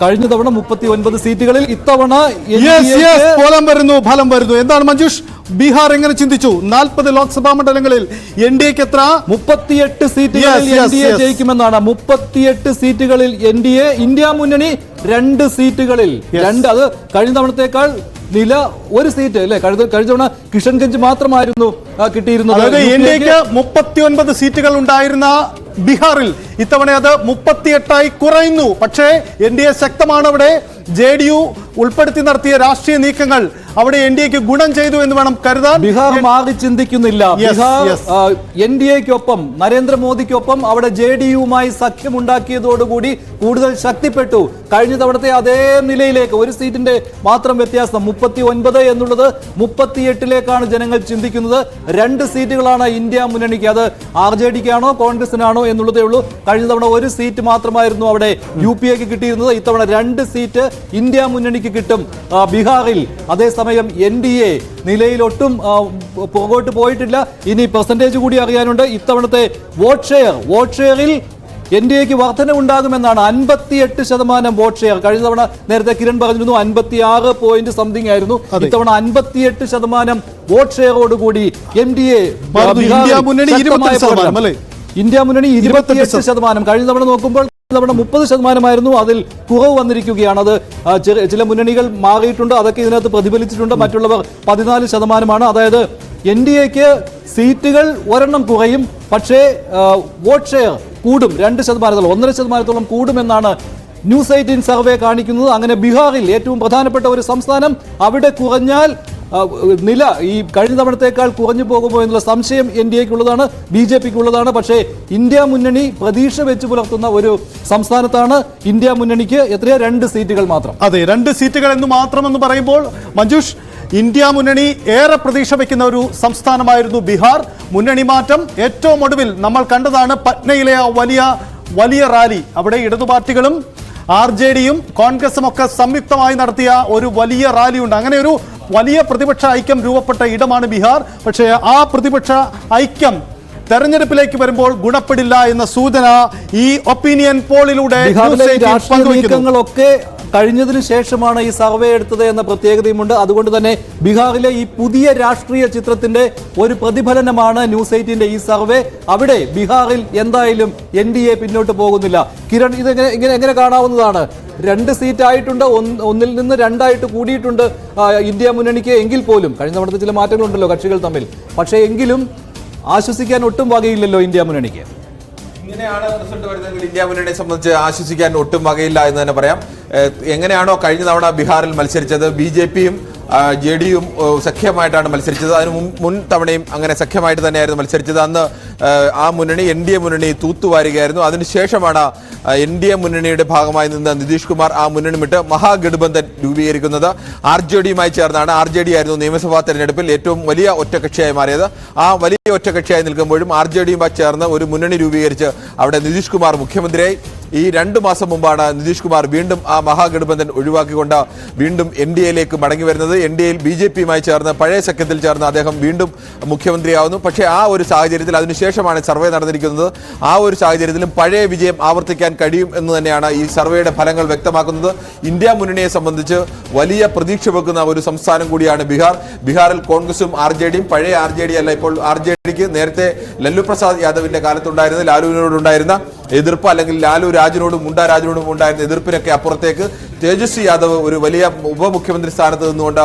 കഴിഞ്ഞ തവണ 39 സീറ്റുകളിൽ ഇത്തവണ ഫലം വരുന്നു. എന്താണ് മഞ്ജുഷ്, ബീഹാർ എങ്ങനെ ചിന്തിച്ചു? 40 ലോക്സഭാ മണ്ഡലങ്ങളിൽ എൻ ഡി എക്ക് എത്ര? 38 സീറ്റുകളിൽ എൻ ഡി എ ജയിക്കുമെന്നാണ്. 38 സീറ്റുകളിൽ എൻ ഡി എ, ഇന്ത്യ മുന്നണി 2 സീറ്റുകളിൽ 2. അത് കഴിഞ്ഞ തവണത്തേക്കാൾ നില 1 സീറ്റ് അല്ലെ? കഴിഞ്ഞ തവണ കിഷൻഗഞ്ച് മാത്രമായിരുന്നു കിട്ടിയിരുന്നത്. എൻ ഡി എക്ക് 39 സീറ്റുകൾ ഉണ്ടായിരുന്ന ബീഹാറിൽ ഇത്തവണ അത് 38ആയി കുറയുന്നു. പക്ഷേ എൻ ഡി എ ശക്തമാണ്. അവിടെ ജെ ഡി യു ഉൾപ്പെടുത്തി നടത്തിയ രാഷ്ട്രീയ നീക്കങ്ങൾ അവിടെ എൻ ഡി എക്ക് ഗുണം ചെയ്തു എന്ന് വേണം കരുതാൻ. ബീഹാർ മാറി ചിന്തിക്കുന്നില്ല. ബീഹാർ എൻ ഡി എക്കൊപ്പം നരേന്ദ്രമോദിക്കൊപ്പം അവിടെ ജെ ഡി യുമായി സഖ്യമുണ്ടാക്കിയതോടുകൂടി കൂടുതൽ ശക്തിപ്പെട്ടു. കഴിഞ്ഞ തവണത്തെ അതേ നിലയിലേക്ക് 1 സീറ്റിന്റെ മാത്രം വ്യത്യാസം 39 എന്നുള്ളത് 38ലേക്കാണ് ജനങ്ങൾ ചിന്തിക്കുന്നത്. 2 സീറ്റുകളാണ് ഇന്ത്യ മുന്നണിക്ക്. അത് ആർ ജെ ഡിക്കാണോ കോൺഗ്രസിനാണോ എന്നുള്ളതേ ഉള്ളൂ. കഴിഞ്ഞ തവണ 1 സീറ്റ് മാത്രമായിരുന്നു അവിടെ യു പി എക്ക് കിട്ടിയിരുന്നത്. ഇത്തവണ 2 സീറ്റ് ഇന്ത്യ മുന്നണിക്ക് കിട്ടും ബീഹാറിൽ. അതേസമയം എൻ ഡി എ നിലയിലൊട്ടും പുറകോട്ട് പോയിട്ടില്ല. ഇനി പെർസെന്റേജ് കൂടി അറിയാനുണ്ട്. ഇത്തവണത്തെ വോട്ട് ഷെയറിൽ എൻ ഡി എക്ക് വർധന ഉണ്ടാകുമെന്നാണ്. 58% വോട്ട് ഷെയർ. കഴിഞ്ഞ തവണ നേരത്തെ കിരൺ പറഞ്ഞിരുന്നു 56 പോയിന്റ് സംതിങ് ആയിരുന്നു. ഇത്തവണ 58% വോട്ട് ഷെയറോടുകൂടി എൻ ഡി എ ഇന്ത്യ മുന്നണി 28%. കഴിഞ്ഞ തവണ നോക്കുമ്പോൾ തവണ 30% അതിൽ കുറവ് വന്നിരിക്കുകയാണ്. അത് ചില മുന്നണികൾ മാറിയിട്ടുണ്ട്, അതൊക്കെ ഇതിനകത്ത് പ്രതിഫലിച്ചിട്ടുണ്ട്. മറ്റുള്ളവർ 14%. അതായത് എൻ ഡി എക്ക് സീറ്റുകൾ ഒരെണ്ണം കുറയും, പക്ഷേ വോട്ട് ഷെയർ കൂടും. 2%, 1.5% കൂടുമെന്നാണ് ന്യൂസ് 18 സർവേ കാണിക്കുന്നത്. അങ്ങനെ ബീഹാറിൽ ഏറ്റവും പ്രധാനപ്പെട്ട ഒരു സംസ്ഥാനം, അവിടെ കുറഞ്ഞാൽ നില ഈ കഴിഞ്ഞ തവണത്തേക്കാൾ കുറഞ്ഞു പോകുമോ എന്നുള്ള സംശയം എൻ ഡി എക്കുള്ളതാണ്, ബി ജെ പിക്ക് ഉള്ളതാണ്. പക്ഷേ ഇന്ത്യ മുന്നണി പ്രതീക്ഷ വെച്ച് പുലർത്തുന്ന ഒരു സംസ്ഥാനത്താണ്. ഇന്ത്യ മുന്നണിക്ക് എത്രയാ 2 സീറ്റുകൾ മാത്രം. അതെ, 2 സീറ്റുകൾ എന്ന് മാത്രമെന്ന് പറയുമ്പോൾ മഞ്ജുഷ്, ഇന്ത്യ മുന്നണി ഏറെ പ്രതീക്ഷ വയ്ക്കുന്ന ഒരു സംസ്ഥാനമായിരുന്നു ബീഹാർ. മുന്നണി മാറ്റം ഏറ്റവും ഒടുവിൽ നമ്മൾ കണ്ടതാണ് പട്നയിലെ വലിയ റാലി. അവിടെ ഇടതു പാർട്ടികളും ആർ ജെ ഡിയും കോൺഗ്രസും ഒക്കെ സംയുക്തമായി നടത്തിയ ഒരു വലിയ റാലിയുണ്ട്. അങ്ങനെ ഒരു വലിയ പ്രതിപക്ഷ ഐക്യം രൂപപ്പെട്ട ഇടമാണ് ബീഹാർ. പക്ഷേ ആ പ്രതിപക്ഷ ഐക്യം തെരഞ്ഞെടുപ്പിലേക്ക് വരുമ്പോൾ ഗുണപ്പെടില്ല എന്ന സൂചന ഈ ഒപ്പീനിയൻ പോളിലൂടെ നീക്കങ്ങളൊക്കെ കഴിഞ്ഞതിന് ശേഷമാണ് ഈ സർവേ എടുത്തത് എന്ന പ്രത്യേകതയുമുണ്ട്. അതുകൊണ്ട് തന്നെ ബീഹാറിലെ ഈ പുതിയ രാഷ്ട്രീയ ചിത്രത്തിന്റെ ഒരു പ്രതിഫലനമാണ് ന്യൂസ് 18ന്റെ ഈ സർവേ. അവിടെ ബീഹാറിൽ എന്തായാലും എൻ ഡി എ പിന്നോട്ട് പോകുന്നില്ല. കിരൺ, ഇതെങ്ങനെ എങ്ങനെ കാണാവുന്നതാണ്? 2 സീറ്റ് ആയിട്ടുണ്ട്, 1ൽ നിന്ന് 2 കൂടിയിട്ടുണ്ട് ഇന്ത്യ മുന്നണിക്ക്. എങ്കിൽ പോലും കഴിഞ്ഞ തവണത്തെ ചില മാറ്റങ്ങളുണ്ടല്ലോ കക്ഷികൾ തമ്മിൽ. പക്ഷേ എങ്കിലും ആശ്വസിക്കാൻ ഒട്ടും വകയില്ലല്ലോ ഇന്ത്യ മുന്നണിക്ക്. ഇങ്ങനെയാണ് റിസൾട്ട് വരുന്നതെങ്കിൽ ഇന്ത്യ മുന്നണിയെ സംബന്ധിച്ച് ആശ്വസിക്കാൻ ഒട്ടും വകയില്ല എന്ന് തന്നെ പറയാം. എങ്ങനെയാണോ കഴിഞ്ഞ തവണ ബീഹാറിൽ മത്സരിച്ചത് ബി ജെ പിയും ജെ ഡി യും സഖ്യമായിട്ടാണ് മത്സരിച്ചത്. അതിന് മുൻ തവണയും അങ്ങനെ സഖ്യമായിട്ട് തന്നെയായിരുന്നു മത്സരിച്ചത്. അന്ന് ആ മുന്നണി എൻ ഡി എ മുന്നണി തൂത്തുവാരുകയായിരുന്നു. അതിനുശേഷമാണ് എൻ ഡി എ മുന്നണിയുടെ ഭാഗമായി നിന്ന് നിതീഷ് കുമാർ ആ മുന്നണി വിട്ട് മഹാഗഠബന്ധൻ രൂപീകരിക്കുന്നത്. ആർ ജെ ഡിയുമായി ചേർന്നാണ്. ആർ ജെ ഡി ആയിരുന്നു നിയമസഭാ തെരഞ്ഞെടുപ്പിൽ ഏറ്റവും വലിയ ഒറ്റകക്ഷിയായി മാറിയത്. ആ വലിയ ഒറ്റകക്ഷിയായി നിൽക്കുമ്പോഴും ആർ ജെ ഡിയുമായി ചേർന്ന് ഒരു മുന്നണി രൂപീകരിച്ച് അവിടെ നിതീഷ് കുമാർ മുഖ്യമന്ത്രിയായി. ഈ 2 മാസം മുമ്പാണ് നിതീഷ് കുമാർ വീണ്ടും ആ മഹാഗഠബന്ധൻ ഒഴിവാക്കിക്കൊണ്ട് വീണ്ടും എൻ ഡി എയിലേക്ക് മടങ്ങി വരുന്നത്. എൻ ഡി എയിൽ ബി ജെ പിയുമായി ചേർന്ന് പഴയ സഖ്യത്തിൽ ചേർന്ന് അദ്ദേഹം വീണ്ടും മുഖ്യമന്ത്രിയാവുന്നു. പക്ഷേ ആ ഒരു സാഹചര്യത്തിൽ അതിനുശേഷമാണ് സർവേ നടന്നിരിക്കുന്നത്. ആ ഒരു സാഹചര്യത്തിലും പഴയ വിജയം ആവർത്തിക്കാൻ കഴിയും എന്ന് തന്നെയാണ് ഈ സർവേയുടെ ഫലങ്ങൾ വ്യക്തമാക്കുന്നത്. ഇന്ത്യ മുന്നണിയെ സംബന്ധിച്ച് വലിയ പ്രതീക്ഷ വെക്കുന്ന ഒരു സംസ്ഥാനം കൂടിയാണ് ബീഹാർ. ബീഹാറിൽ കോൺഗ്രസും ആർ ജെ ഡിയും, പഴയ ആർ ജെ ഡി അല്ല, ഇപ്പോൾ ആർ ജെ ഡിക്ക് നേരത്തെ ലല്ലു പ്രസാദ് യാദവിന്റെ കാലത്തുണ്ടായിരുന്ന ലാലുവിനോടുണ്ടായിരുന്ന എതിർപ്പ്, അല്ലെങ്കിൽ ലാലു രാജിനോടും മുണ്ട രാജിനോടും ഉണ്ടായിരുന്ന എതിർപ്പിനൊക്കെ അപ്പുറത്തേക്ക് തേജസ്വി യാദവ് ഒരു വലിയ ഉപമുഖ്യമന്ത്രി സ്ഥാനത്ത് നിന്നുകൊണ്ട്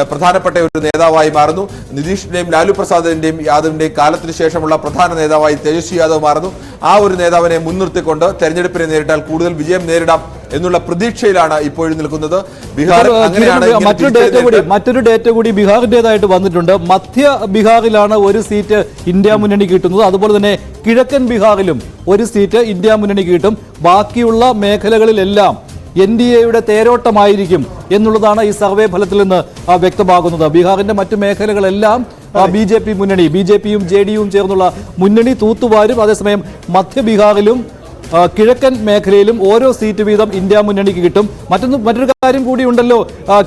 പ്രധാനപ്പെട്ട ഒരു നേതാവായി മാറുന്നു. നിതീഷിന്റെയും ലാലു പ്രസാദിന്റെയും യാദവിന്റെയും കാലത്തിന് ശേഷമുള്ള പ്രധാന നേതാവായി തേജസ്വി യാദവ് മാറുന്നു. ആ ഒരു നേതാവിനെ മുൻനിർത്തിക്കൊണ്ട് തെരഞ്ഞെടുപ്പിനെ നേരിട്ടാൽ കൂടുതൽ വിജയം നേരിടാം എന്നുള്ള പ്രതീക്ഷയിലാണ് ഇപ്പോഴും നിൽക്കുന്നത് ബീഹാർ. മറ്റൊരു ഡേറ്റ കൂടി ബീഹാറിന്റേതായിട്ട് വന്നിട്ടുണ്ട്. മധ്യ ബീഹാറിലാണ് 1 സീറ്റ് ഇന്ത്യ മുന്നണി കിട്ടുന്നത്. അതുപോലെ തന്നെ കിഴക്കൻ ബീഹാറിലും 1 സീറ്റ് ഇന്ത്യ മുന്നണി കിട്ടും. ബാക്കിയുള്ള മേഖലകളിലെല്ലാം എൻ ഡി എയുടെ തേരോട്ടമായിരിക്കും എന്നുള്ളതാണ് ഈ സർവേ ഫലത്തിൽ നിന്ന് വ്യക്തമാകുന്നത്. ബീഹാറിന്റെ മറ്റു മേഖലകളെല്ലാം ബി ജെ പി മുന്നണി, ബി ജെ പിയും ജെ ഡി യും ചേർന്നുള്ള മുന്നണി തൂത്തുവാരും. അതേസമയം മധ്യ ബീഹാറിലും കിഴക്കൻ മേഖലയിലും ഓരോ സീറ്റ് വീതം ഇന്ത്യ മുന്നണിക്ക് കിട്ടും. മറ്റൊരു കാര്യം കൂടി ഉണ്ടല്ലോ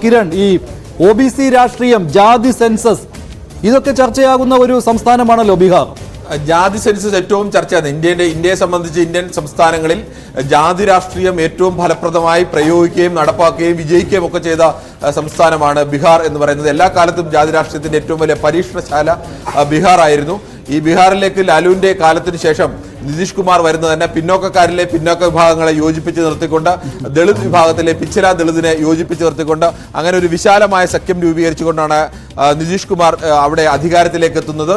കിരൺ, ഈ OBC രാഷ്ട്രീയം, ജാതി സെൻസസ്, ഇതൊക്കെ ചർച്ചയാകുന്ന ഒരു സംസ്ഥാനമാണല്ലോ ബീഹാർ. ജാതി സെൻസസ് ഏറ്റവും ചർച്ചയാണ്. ഇന്ത്യയെ സംബന്ധിച്ച് ഇന്ത്യൻ സംസ്ഥാനങ്ങളിൽ ജാതി രാഷ്ട്രീയം ഏറ്റവും ഫലപ്രദമായി പ്രയോഗിക്കുകയും നടപ്പാക്കുകയും വിജയിക്കുകയും ഒക്കെ ചെയ്ത സംസ്ഥാനമാണ് ബീഹാർ എന്ന് പറയുന്നത്. എല്ലാ കാലത്തും ജാതി രാഷ്ട്രീയത്തിന്റെ ഏറ്റവും വലിയ പരീക്ഷണശാല ബീഹാർ ആയിരുന്നു. ഈ ബീഹാറിലേക്ക് ലാലുവിന്റെ കാലത്തിന് ശേഷം നിതീഷ് കുമാർ വരുന്നത് തന്നെ പിന്നോക്കക്കാരിലെ പിന്നോക്ക വിഭാഗങ്ങളെ യോജിപ്പിച്ച് നിർത്തിക്കൊണ്ട് ദളിത് വിഭാഗത്തിലെ പിച്ചില ദളിതിനെ യോജിപ്പിച്ച് നിർത്തിക്കൊണ്ട് അങ്ങനെ ഒരു വിശാലമായ സഖ്യം രൂപീകരിച്ചുകൊണ്ടാണ് നിതീഷ് കുമാർ അവിടെ അധികാരത്തിലേക്ക് എത്തുന്നത്.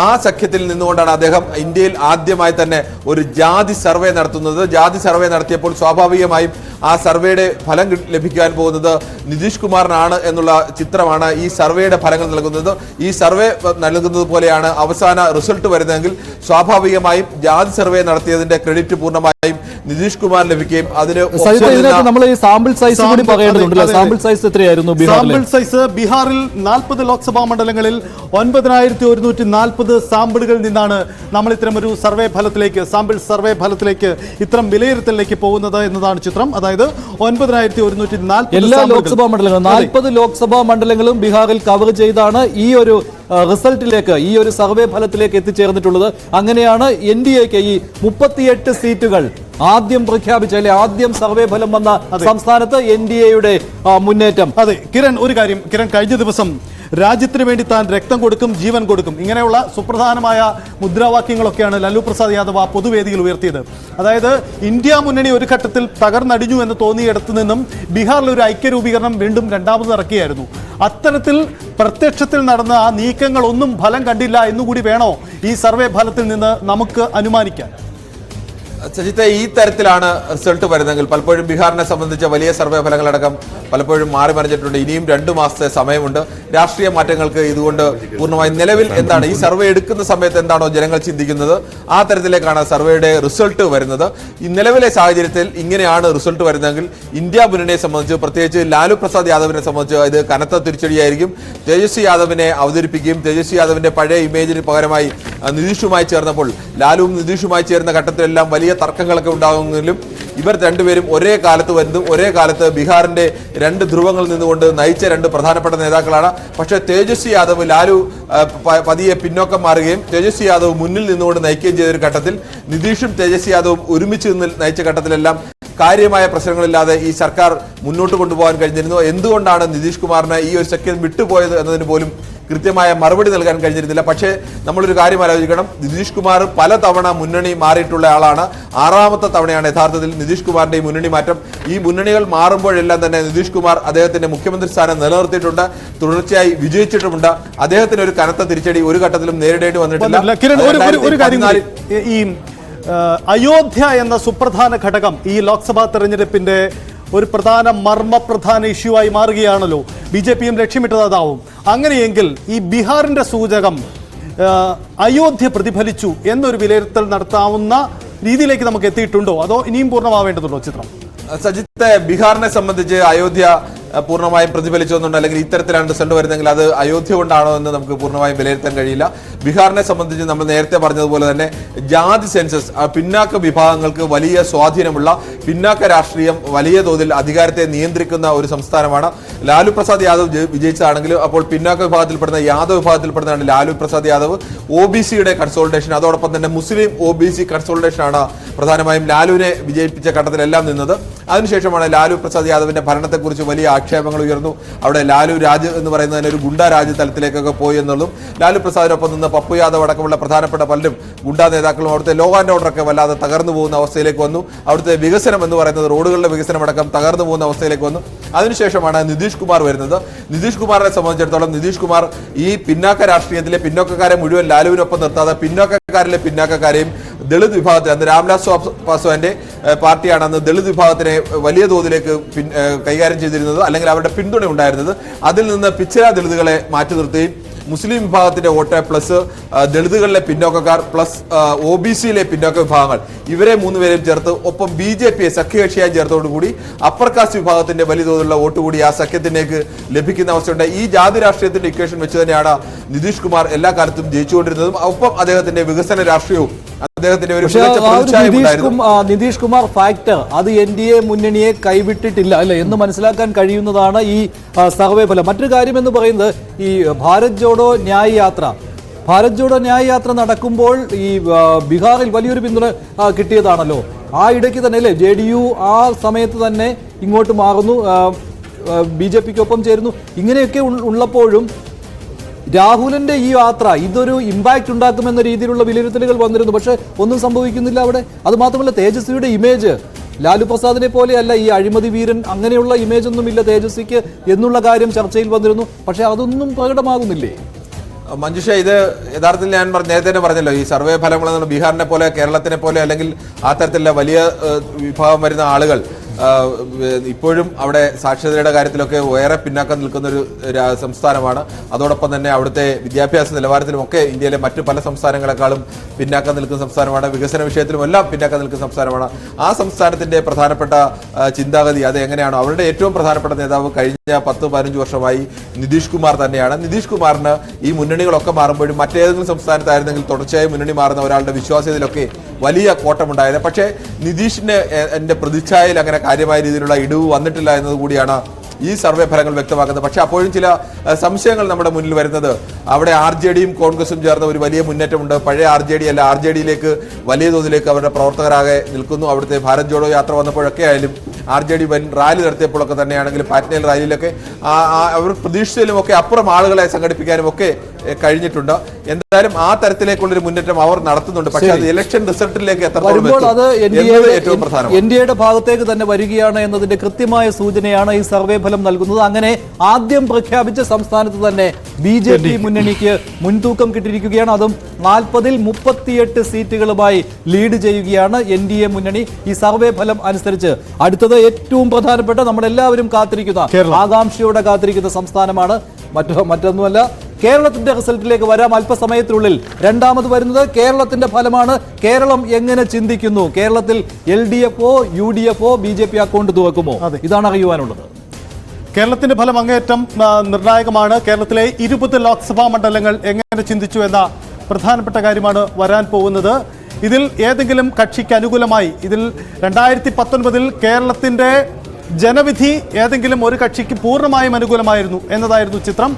ആ സഖ്യത്തിൽ നിന്നുകൊണ്ടാണ് അദ്ദേഹം ഇന്ത്യയിൽ ആദ്യമായി തന്നെ ഒരു ജാതി സർവേ നടത്തുന്നത്. ജാതി സർവേ നടത്തിയപ്പോൾ സ്വാഭാവികമായും ആ സർവേയുടെ ഫലം ലഭിക്കാൻ പോകുന്നത് നിതീഷ് കുമാറിനാണ് എന്നുള്ള ചിത്രമാണ് ഈ സർവേയുടെ ഫലങ്ങൾ നൽകുന്നത്. ഈ സർവേ നൽകുന്നത് പോലെയാണ് അവസാന റിസൾട്ട് വരുന്നതെങ്കിൽ സ്വാഭാവികമായും ജാതി സർവേ നടത്തിയതിന്റെ ക്രെഡിറ്റ് പൂർണ്ണമായും നിതീഷ് കുമാർ ലഭിക്കുകയും അതിന് നമ്മൾ ഈ സാമ്പിൾ സൈസ് കൂടി പറയേണ്ടതുണ്ടല്ലോ. സാമ്പിൾ സൈസ് എത്രയായിരുന്നു? സാമ്പിൾ സൈസ് ബീഹാറിൽ 40 ലോക്സഭാ മണ്ഡലങ്ങളിൽ 9140 സാമ്പിളുകളിൽ നിന്നാണ് നമ്മൾ ഇത്തരം ഒരു സർവേ ഫലത്തിലേക്ക്, സാമ്പിൾ സർവേ ഫലത്തിലേക്ക്, ഇത്തരം വിലയിരുത്തലിലേക്ക് പോകുന്നത് എന്നതാണ് ചിത്രം. അതായത് 9140 എല്ലാ ലോക്സഭാ മണ്ഡലങ്ങളും 40 ലോക്സഭാ മണ്ഡലങ്ങളും ബീഹാറിൽ കവർ ചെയ്താണ് ഈ ഒരു റിസൾട്ടിലേക്ക്, ഈ ഒരു സർവേ ഫലത്തിലേക്ക് എത്തിച്ചേർന്നിട്ടുള്ളത്. അങ്ങനെയാണ് NDAക്ക് ഈ 38 സീറ്റുകൾ ആദ്യം പ്രഖ്യാപിച്ച, അല്ലെ ആദ്യം സർവേ ഫലം വന്ന സംസ്ഥാനത്ത് NDAയുടെ മുന്നേറ്റം. അതെ കിരൺ, ഒരു കാര്യം കിരൺ, കഴിഞ്ഞ ദിവസം രാജ്യത്തിന് വേണ്ടി താൻ രക്തം കൊടുക്കും, ജീവൻ കൊടുക്കും, ഇങ്ങനെയുള്ള സുപ്രധാനമായ മുദ്രാവാക്യങ്ങളൊക്കെയാണ് ലാലു പ്രസാദ് യാദവ് ആ പൊതുവേദിയിൽ ഉയർത്തിയത്. അതായത് ഇന്ത്യ മുന്നണി ഒരു ഘട്ടത്തിൽ തകർന്നടിഞ്ഞു എന്ന് തോന്നിയിടത്തു നിന്നും ബീഹാറിൽ ഒരു ഐക്യരൂപീകരണം വീണ്ടും രണ്ടാമത് ഇറക്കിയായിരുന്നു. അത്തരത്തിൽ പ്രത്യക്ഷത്തിൽ നടന്ന ആ നീക്കങ്ങളൊന്നും ഫലം കണ്ടില്ല എന്നുകൂടി വേണോ ഈ സർവേ ഫലത്തിൽ നിന്ന് നമുക്ക് അനുമാനിക്കാൻ? സജിത്തെ, ഈ തരത്തിലാണ് റിസൾട്ട് വരുന്നതെങ്കിൽ പലപ്പോഴും ബീഹാറിനെ സംബന്ധിച്ച വലിയ സർവേ ഫലങ്ങളടക്കം പലപ്പോഴും മാറി മറിഞ്ഞിട്ടുണ്ട്. ഇനിയും 2 മാസത്തെ സമയമുണ്ട്. രാഷ്ട്രീയ മാറ്റങ്ങൾക്ക് ഇതുകൊണ്ട് പൂർണ്ണമായും നിലവിൽ എന്താണ് ഈ സർവേ എടുക്കുന്ന സമയത്ത് എന്താണോ ജനങ്ങൾ ചിന്തിക്കുന്നത് ആ തരത്തിലേക്കാണ് സർവേയുടെ റിസൾട്ട് വരുന്നത്. ഈ നിലവിലെ സാഹചര്യത്തിൽ ഇങ്ങനെയാണ് റിസൾട്ട് വരുന്നതെങ്കിൽ ഇന്ത്യ മുന്നണിയെ സംബന്ധിച്ച്, പ്രത്യേകിച്ച് ലാലു പ്രസാദ് യാദവിനെ സംബന്ധിച്ച് ഇത് കനത്ത തിരിച്ചടിയായിരിക്കും. തേജസ്വി യാദവിനെ അവതരിപ്പിക്കുകയും തേജസ്വി യാദവിന്റെ പഴയ ഇമേജിന് പകരമായി നിതീഷുമായി ചേർന്നപ്പോൾ, ലാലുവും നിതീഷുമായി ചേർന്ന ഘട്ടത്തിലെല്ലാം വലിയ തർക്കങ്ങളൊക്കെ ഉണ്ടാകുമെങ്കിലും ഇവർ രണ്ടുപേരും ഒരേ കാലത്ത് വരുന്നതും ഒരേ കാലത്ത് ബീഹാറിന്റെ 2 ധ്രുവങ്ങളിൽ നിന്നുകൊണ്ട് നയിച്ച 2 പ്രധാനപ്പെട്ട നേതാക്കളാണ്. പക്ഷേ തേജസ്വി യാദവ്, ലാലു പതിയെ പിന്നോക്കം മാറുകയും തേജസ്വി യാദവ് മുന്നിൽ നിന്നുകൊണ്ട് നയിക്കുകയും ചെയ്തൊരു ഘട്ടത്തിൽ നിതീഷും തേജസ്വി യാദവും ഒരുമിച്ച് നിന്ന് നയിച്ച ഘട്ടത്തിലെല്ലാം കാര്യമായ പ്രശ്നങ്ങളില്ലാതെ ഈ സർക്കാർ മുന്നോട്ട് കൊണ്ടുപോകാൻ കഴിഞ്ഞിരുന്നു. എന്തുകൊണ്ടാണ് നിതീഷ് കുമാറിന് ഈ ഒരു സഖ്യം വിട്ടുപോയത് എന്നതിന് പോലും കൃത്യമായ മറുപടി നൽകാൻ കഴിഞ്ഞിരുന്നില്ല. പക്ഷേ നമ്മളൊരു കാര്യം ആലോചിക്കണം, നിതീഷ് കുമാർ പലതവണ മുന്നണി മാറിയിട്ടുള്ള ആളാണ്. 6ാമത്തെ തവണയാണ് യഥാർത്ഥത്തിൽ നിതീഷ് കുമാറിന്റെ ഈ മുന്നണി മാറ്റം. ഈ മുന്നണികൾ മാറുമ്പോഴെല്ലാം തന്നെ നിതീഷ് കുമാർ അദ്ദേഹത്തിന്റെ മുഖ്യമന്ത്രി സ്ഥാനം നിലനിർത്തിയിട്ടുണ്ട്, തുടർച്ചയായി വിജയിച്ചിട്ടുമുണ്ട്. അദ്ദേഹത്തിന് ഒരു കനത്ത തിരിച്ചടി ഒരു ഘട്ടത്തിലും നേരിടേണ്ടി വന്നിട്ടില്ല. ഈ അയോധ്യ എന്ന സുപ്രധാന ഘടകം ഈ ലോക്സഭാ തെരഞ്ഞെടുപ്പിന്റെ ഒരു പ്രധാന മർമ്മപ്രധാന ഇഷ്യൂ ആയി മാറുകയാണല്ലോ. BJPയും ലക്ഷ്യമിട്ടത് അതാവും. അങ്ങനെയെങ്കിൽ ഈ ബീഹാറിന്റെ സൂചകം അയോധ്യ പ്രതിഫലിച്ചു എന്നൊരു വിലയിരുത്തൽ നടത്താവുന്ന രീതിയിലേക്ക് നമുക്ക് എത്തിയിട്ടുണ്ടോ, അതോ ഇനിയും പൂർണ്ണമാവേണ്ടതുണ്ടോ ചിത്രം? സജിത്ത്, ബീഹാറിനെ സംബന്ധിച്ച് അയോധ്യ പൂർണ്ണമായും പ്രതിഫലിച്ചൊന്നുണ്ട്, അല്ലെങ്കിൽ ഇത്തരത്തിലാണ് റിസൾട്ട് വരുന്നതെങ്കിൽ അത് അയോധ്യ കൊണ്ടാണോ എന്ന് നമുക്ക് പൂർണ്ണമായും വിലയിരുത്താൻ കഴിയില്ല. ബീഹാറിനെ സംബന്ധിച്ച് നമ്മൾ നേരത്തെ പറഞ്ഞതുപോലെ തന്നെ ജാതി സെൻസസ് പിന്നാക്ക വിഭാഗങ്ങൾക്ക് വലിയ സ്വാധീനമുള്ള, പിന്നാക്ക രാഷ്ട്രീയം വലിയ തോതിൽ അധികാരത്തെ നിയന്ത്രിക്കുന്ന ഒരു സംസ്ഥാനമാണ്. ലാലു പ്രസാദ് യാദവ് വിജയിച്ചതാണെങ്കിലും അപ്പോൾ പിന്നാക്ക വിഭാഗത്തിൽപ്പെടുന്ന യാദവ് വിഭാഗത്തിൽപ്പെടുന്നതാണ് ലാലു പ്രസാദ് യാദവ്. OBCയുടെ കൺസോൾട്ടേഷൻ, അതോടൊപ്പം തന്നെ മുസ്ലിം OBC കൺസോൾട്ടേഷനാണ് പ്രധാനമായും ലാലുവിനെ വിജയിപ്പിച്ച ഘട്ടത്തിലെല്ലാം നിന്നത്. അതിനുശേഷമാണ് ലാലു പ്രസാദ് യാദവിന്റെ ഭരണത്തെക്കുറിച്ച് വലിയ ആക്ഷേപങ്ങൾ ഉയർന്നു. അവിടെ ലാലു രാജ് എന്ന് പറയുന്നതിന് ഒരു ഗുണ്ടാ രാജ് തലത്തിലേക്കൊക്കെ പോയി എന്നുള്ളതും, ലാലു പ്രസാദിനൊപ്പം നിന്ന് പപ്പു യാദവ് അടക്കമുള്ള പ്രധാനപ്പെട്ട പലരും ഗുണ്ടാ നേതാക്കളും അവിടുത്തെ ലോ ആൻഡ് ഓർഡറൊക്കെ വല്ലാതെ തകർന്നു പോകുന്ന അവസ്ഥയിലേക്ക് വന്നു. അവിടുത്തെ വികസനം എന്ന് പറയുന്നത്, റോഡുകളുടെ വികസനം അടക്കം തകർന്നു പോകുന്ന അവസ്ഥയിലേക്ക് വന്നു. അതിനുശേഷമാണ് നിതീഷ് കുമാർ വരുന്നത്. നിതീഷ് കുമാറിനെ സംബന്ധിച്ചിടത്തോളം നിതീഷ് കുമാർ ഈ പിന്നാക്ക രാഷ്ട്രീയത്തിലെ പിന്നോക്കക്കാരെ മുഴുവൻ ലാലുവിനൊപ്പം നിർത്താതെ പിന്നോക്കക്കാരിലെ പിന്നാക്കക്കാരെയും ദളിത് വിഭാഗത്തിൽ, അന്ന് രാംവിലാസ് പാസ്വാന്റെ പാർട്ടിയാണ് അന്ന് ദളിത് വിഭാഗത്തിനെ വലിയ തോതിലേക്ക് കൈകാര്യം ചെയ്തിരുന്നത്, അല്ലെങ്കിൽ അവരുടെ പിന്തുണ ഉണ്ടായിരുന്നത്. അതിൽ നിന്ന് പിച്ചില ദളിതുകളെ മാറ്റി നിർത്തുകയും മുസ്ലിം വിഭാഗത്തിന്റെ വോട്ട് പ്ലസ് ദളിതുകളിലെ പിന്നോക്കക്കാർ പ്ലസ് OBCയിലെ പിന്നോക്ക വിഭാഗങ്ങൾ, ഇവരെ 3 പേരെയും ചേർത്ത് ഒപ്പം BJPയെ സഖ്യകക്ഷിയായി ചേർത്തോടുകൂടി അപ്പർ കാസ്റ്റ് വിഭാഗത്തിന്റെ വലിയ തോതിലുള്ള വോട്ട് കൂടി ആ സഖ്യത്തിലേക്ക് ലഭിക്കുന്ന അവസ്ഥയുണ്ട്. ഈ ജാതി രാഷ്ട്രീയത്തിന്റെ ഇക്വേഷൻ വെച്ച് തന്നെയാണ് നിതീഷ് കുമാർ എല്ലാ കാലത്തും ജയിച്ചുകൊണ്ടിരുന്നതും. ഒപ്പം അദ്ദേഹത്തിന്റെ വികസന രാഷ്ട്രീയവും അദ്ദേഹത്തിന്റെ ഒരു നിതീഷ് കുമാർ ഫാക്ടർ അത് NDA മുന്നണിയെ കൈവിട്ടിട്ടില്ല അല്ലെ എന്ന് മനസ്സിലാക്കാൻ കഴിയുന്നതാണ് ഈ സർവേ ഫലം. മറ്റൊരു കാര്യം എന്ന് പറയുന്നത്, ഈ ഭാരത് ജോഡോ ന്യായ് യാത്ര ഭാരത് ജോഡോ ന്യായ യാത്ര നടക്കുമ്പോൾ ഈ ബീഹാറിൽ വലിയൊരു പിന്തുണ കിട്ടിയതാണല്ലോ. ആ ഇടയ്ക്ക് തന്നെ അല്ലേ JDU ആ സമയത്ത് തന്നെ ഇങ്ങോട്ട് മാറുന്നു, BJPക്കൊപ്പം ചേരുന്നു. ഇങ്ങനെയൊക്കെ ഉള്ളപ്പോഴും രാഹുലിന്റെ ഈ യാത്ര ഇതൊരു ഇമ്പാക്ട് ഉണ്ടാക്കുമെന്ന രീതിയിലുള്ള വിലയിരുത്തലുകൾ വന്നിരുന്നു. പക്ഷെ ഒന്നും സംഭവിക്കുന്നില്ല അവിടെ. അത് മാത്രമല്ല, തേജസ്വിയുടെ ഇമേജ് ലാലു പ്രസാദിനെ പോലെയല്ല, ഈ അഴിമതി വീരൻ അങ്ങനെയുള്ള ഇമേജ് ഒന്നുമില്ല തേജസ്വിക്ക് എന്നുള്ള കാര്യം ചർച്ചയിൽ വന്നിരുന്നു. പക്ഷെ അതൊന്നും പ്രകടമാകുന്നില്ലേ? മഞ്ജുഷ, ഇത് യഥാർത്ഥത്തിൽ ഞാൻ നേരത്തെ തന്നെ പറഞ്ഞല്ലോ, ഈ സർവേ ഫലങ്ങളെന്ന് ബീഹാറിനെ പോലെ കേരളത്തിനെ പോലെ അല്ലെങ്കിൽ ആ തരത്തിലുള്ള വലിയ വിഭാഗം വരുന്ന ആളുകൾ ഇപ്പോഴും അവിടെ സാക്ഷരതയുടെ കാര്യത്തിലൊക്കെ ഏറെ പിന്നാക്കം നിൽക്കുന്ന ഒരു സംസ്ഥാനമാണ്. അതോടൊപ്പം തന്നെ അവിടുത്തെ വിദ്യാഭ്യാസ നിലവാരത്തിലുമൊക്കെ ഇന്ത്യയിലെ മറ്റു പല സംസ്ഥാനങ്ങളെക്കാളും പിന്നാക്കം നിൽക്കുന്ന സംസ്ഥാനമാണ്. വികസന വിഷയത്തിലുമെല്ലാം പിന്നാക്കം നിൽക്കുന്ന സംസ്ഥാനമാണ്. ആ സംസ്ഥാനത്തിന്റെ പ്രധാനപ്പെട്ട ചിന്താഗതി അത് എങ്ങനെയാണോ, അവരുടെ ഏറ്റവും പ്രധാനപ്പെട്ട നേതാവ് കഴിഞ്ഞ 10-15 വർഷമായി നിതീഷ് കുമാർ തന്നെയാണ്. നിതീഷ് കുമാറിന് ഈ മുന്നണികളൊക്കെ മാറുമ്പോഴും മറ്റേതെങ്കിലും സംസ്ഥാനത്തായിരുന്നെങ്കിൽ തുടർച്ചയായി മുന്നണി മാറുന്ന ഒരാളുടെ വിശ്വാസ്യതയിലൊക്കെ വലിയ കോട്ടമുണ്ടായത്. പക്ഷേ നിതീഷിന് എൻ്റെ പ്രതിച്ഛായയിൽ അങ്ങനെ കാര്യമായ രീതിയിലുള്ള ഇടിവ് വന്നിട്ടില്ല എന്നതുകൂടിയാണ് ഈ സർവേ ഫലങ്ങൾ വ്യക്തമാക്കുന്നത്. പക്ഷേ അപ്പോഴും ചില സംശയങ്ങൾ നമ്മുടെ മുന്നിൽ വരുന്നത്, അവിടെ RJDയും കോൺഗ്രസും ചേർന്ന ഒരു വലിയ മുന്നേറ്റമുണ്ട്. പഴയ RJD അല്ല, RJDയിലേക്ക് വലിയ തോതിലേക്ക് അവരുടെ പ്രവർത്തകരാകെ നിൽക്കുന്നു. അവിടുത്തെ ഭാരത് ജോഡോ യാത്ര വന്നപ്പോഴൊക്കെ ആയാലും RJD വൻ റാലി നടത്തിയപ്പോഴൊക്കെ തന്നെയാണെങ്കിലും പാറ്റ്നയിൽ റാലിയിലൊക്കെ അവർ പ്രതീക്ഷിച്ചതിലും ഒക്കെ അപ്പുറം ആളുകളെ സംഘടിപ്പിക്കാനും ഒക്കെ കഴിഞ്ഞിട്ടുണ്ട്. എന്തായാലും ആ തരത്തിലേക്കുള്ളൊരു മുന്നേറ്റം അവർ നടത്തുന്നുണ്ട്. പക്ഷേ അത് ഇലക്ഷൻ റിസൾട്ടിലേക്ക് വരുമ്പോൾ അത് NDAയുടെ ഭാഗത്തേക്ക് തന്നെ വരികയാണ് എന്നതിന്റെ കൃത്യമായ സൂചനയാണ് ഈ സർവേ ഫലം നൽകുന്നത്. അങ്ങനെ ആദ്യം പ്രഖ്യാപിച്ച സംസ്ഥാനത്ത് തന്നെ BJP മുന്നണിക്ക് മുൻതൂക്കം കിട്ടിയിരിക്കുകയാണ്. അതും 40-ൽ 38 സീറ്റുകളുമായി ലീഡ് ചെയ്യുകയാണ് NDA മുന്നണി ഈ സർവേ ഫലം അനുസരിച്ച്. അടുത്തത് ഏറ്റവും പ്രധാനപ്പെട്ട നമ്മളെല്ലാവരും കാത്തിരിക്കുന്ന, ആകാംക്ഷയോടെ കാത്തിരിക്കുന്ന സംസ്ഥാനമാണ്. മറ്റൊന്നുമല്ല, കേരളത്തിന്റെ റിസൾട്ടിലേക്ക് വരാം അല്പസമയത്തിനുള്ളിൽ. രണ്ടാമത് വരുന്നത് കേരളത്തിന്റെ ഫലമാണ്. കേരളം എങ്ങനെ ചിന്തിക്കുന്നു? കേരളത്തിൽ LDFO, UDFO BJP അക്കൗണ്ട് തുറക്കുമോ? ഇതാണ് അറിയുവാനുള്ളത്. കേരളത്തിന്റെ ഫലം അങ്ങേയറ്റം നിർണായകമാണ്. കേരളത്തിലെ 20 ലോക്സഭാ മണ്ഡലങ്ങൾ എങ്ങനെ ചിന്തിച്ചു എന്ന പ്രധാനപ്പെട്ട കാര്യമാണ് വരാൻ പോകുന്നത്. ഇതിൽ ഏതെങ്കിലും കക്ഷിക്ക് അനുകൂലമായി, ഇതിൽ 2019 കേരളത്തിന്റെ ജനവിധി ഏതെങ്കിലും ഒരു കക്ഷിക്ക് പൂർണ്ണമായും അനുകൂലമായിരുന്നു എന്നതായിരുന്നു ചിത്രം.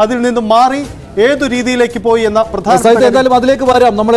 അതിൽ നിന്നും മാറി ഏതു രീതിയിലേക്ക് പോയി എന്ന പ്രധാന അതിലേക്ക് വരാം. നമ്മൾ